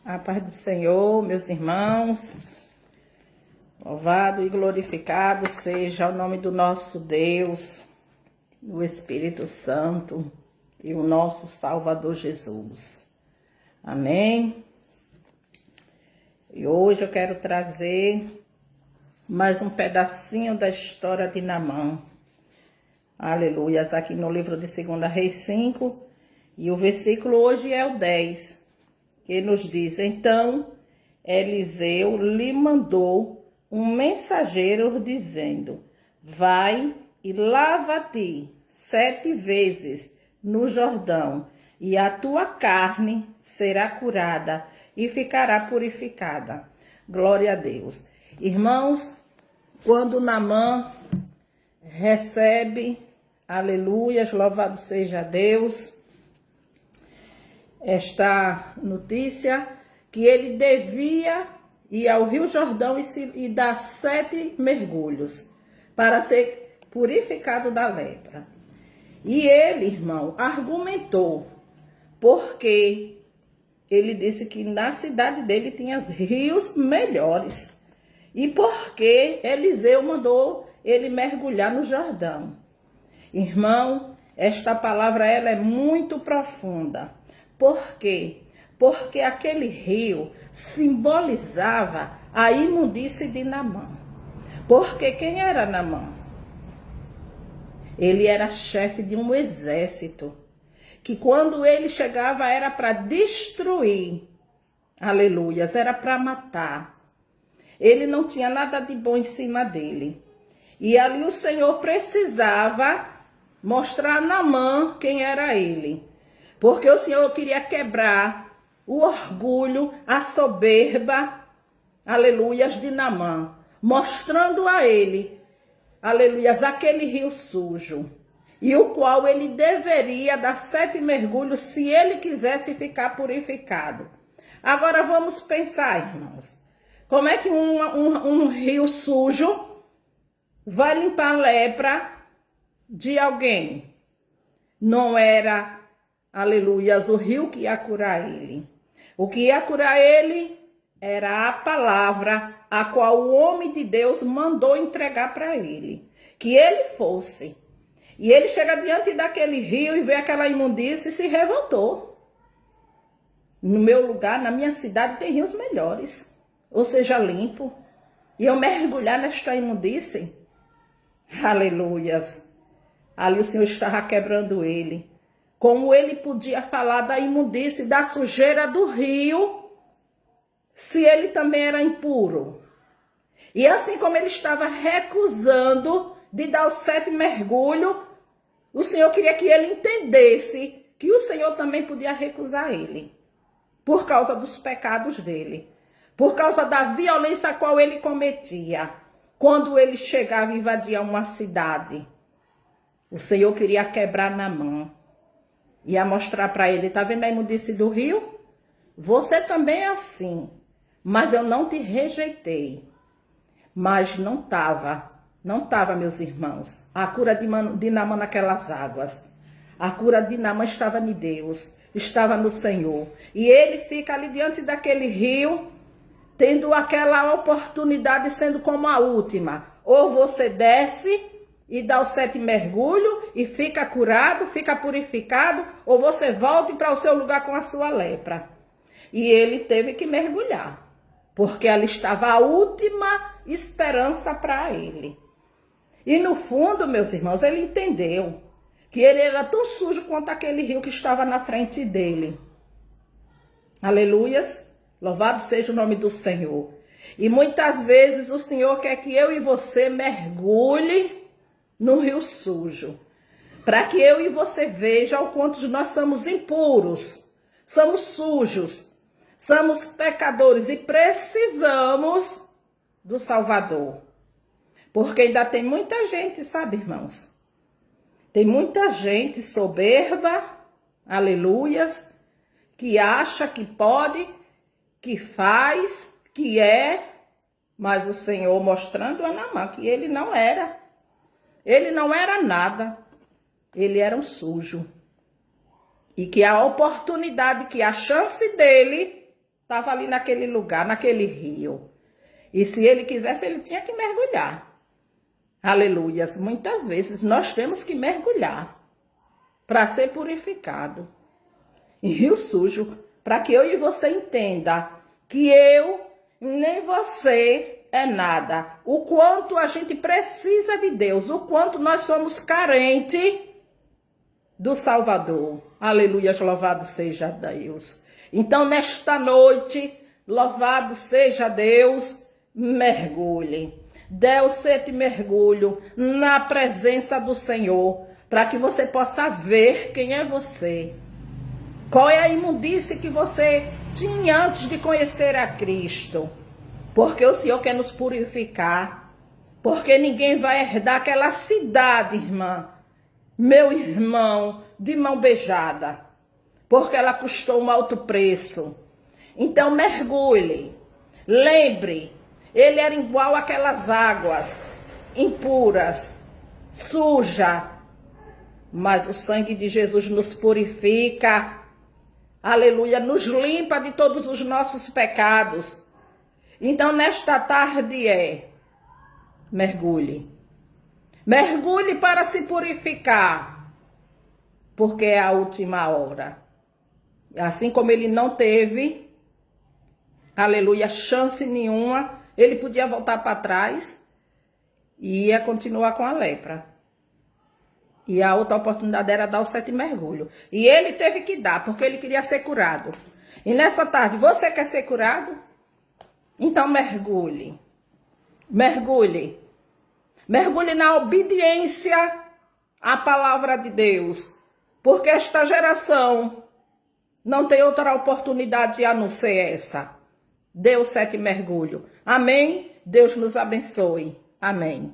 A paz do Senhor, meus irmãos. Louvado e glorificado seja o nome do nosso Deus, o Espírito Santo e o nosso Salvador Jesus. Amém? E hoje eu quero trazer mais um pedacinho da história de Naamã. Aleluias, aqui no livro de 2 Reis 5, e o versículo hoje é o 10, que nos diz: Então Eliseu lhe mandou um mensageiro dizendo: Vai e lava-te 7 vezes no Jordão, e a tua carne será curada e ficará purificada. Glória a Deus. Irmãos, quando Naamã recebe, aleluias, louvado seja Deus, esta notícia que ele devia ir ao Rio Jordão e dar 7 mergulhos para ser purificado da lepra. E ele, irmão, argumentou, porque ele disse que na cidade dele tinha rios melhores. E porque Eliseu mandou ele mergulhar no Jordão. Irmão, esta palavra ela é muito profunda. Por quê? Porque aquele rio simbolizava a imundície de Naamã. Porque quem era Naamã? Ele era chefe de um exército, que quando ele chegava era para destruir, aleluias, era para matar. Ele não tinha nada de bom em cima dele. E ali o Senhor precisava mostrar a Naamã quem era ele. Porque o Senhor queria quebrar o orgulho, a soberba, aleluias, de Naamã. Mostrando a ele, aleluias, aquele rio sujo. E o qual ele deveria dar 7 mergulhos se ele quisesse ficar purificado. Agora vamos pensar, irmãos. Como é que um rio sujo vai limpar a lepra de alguém? Não era, aleluias, o rio que ia curar ele. O que ia curar ele era a palavra a qual o homem de Deus mandou entregar para ele. Que ele fosse. E ele chega diante daquele rio e vê aquela imundície e se revoltou. No meu lugar, na minha cidade, tem rios melhores. Ou seja, limpo. E eu mergulhar nesta imundície? Aleluias. Ali o Senhor estava quebrando ele. Como ele podia falar da imundície, da sujeira do rio, se ele também era impuro? E assim como ele estava recusando de dar os 7 mergulhos, o Senhor queria que ele entendesse que o Senhor também podia recusar ele, por causa dos pecados dele, por causa da violência a qual ele cometia, quando ele chegava e invadia uma cidade. O Senhor queria quebrar Naamã. Ia mostrar para ele: tá vendo a imundície do rio? Você também é assim. Mas eu não te rejeitei. Mas não estava, meus irmãos, a cura de Naamã naquelas águas. A cura de Naamã estava em Deus, estava no Senhor. E ele fica ali diante daquele rio, tendo aquela oportunidade sendo como a última. Ou você desce e dá os 7 mergulhos e fica curado, fica purificado, ou você volte para o seu lugar com a sua lepra. E ele teve que mergulhar, porque ali estava a última esperança para ele. E no fundo, meus irmãos, ele entendeu que ele era tão sujo quanto aquele rio que estava na frente dele. Aleluias, louvado seja o nome do Senhor. E muitas vezes o Senhor quer que eu e você mergulhe no rio sujo, para que eu e você veja o quanto nós somos impuros, somos sujos, somos pecadores e precisamos do Salvador. Porque ainda tem muita gente, sabe, irmãos? Tem muita gente soberba, aleluias, que acha que pode, que faz, que é, mas o Senhor mostrando a Naamã que ele não era. Ele não era nada, ele era um sujo. E que a oportunidade, que a chance dele Estava ali naquele lugar, naquele rio. E se ele quisesse, ele tinha que mergulhar. Aleluias. Muitas vezes nós temos que mergulhar para ser purificado. Em rio sujo, para que eu e você entenda que eu nem você é nada. O quanto a gente precisa de Deus, o quanto nós somos carentes do Salvador. Aleluia, louvado seja Deus. Então, nesta noite, louvado seja Deus, mergulhe. Dê o 7 mergulho na presença do Senhor, para que você possa ver quem é você. Qual é a imundície que você tinha antes de conhecer a Cristo? Porque o Senhor quer nos purificar. Porque ninguém vai herdar aquela cidade, irmã, meu irmão, de mão beijada. Porque ela custou um alto preço. Então mergulhe. Lembre, ele era igual àquelas águas impuras, suja. Mas o sangue de Jesus nos purifica. Aleluia, nos limpa de todos os nossos pecados. Então, nesta tarde mergulhe. Mergulhe para se purificar, porque é a última hora. Assim como ele não teve, aleluia, chance nenhuma, ele podia voltar para trás e ia continuar com a lepra. E a outra oportunidade era dar o 7 mergulho. E ele teve que dar, porque ele queria ser curado. E nessa tarde, você quer ser curado? Então mergulhe. Mergulhe. Mergulhe na obediência à palavra de Deus. Porque esta geração não tem outra oportunidade a não ser essa. Dê o 7 mergulho. Amém? Deus nos abençoe. Amém.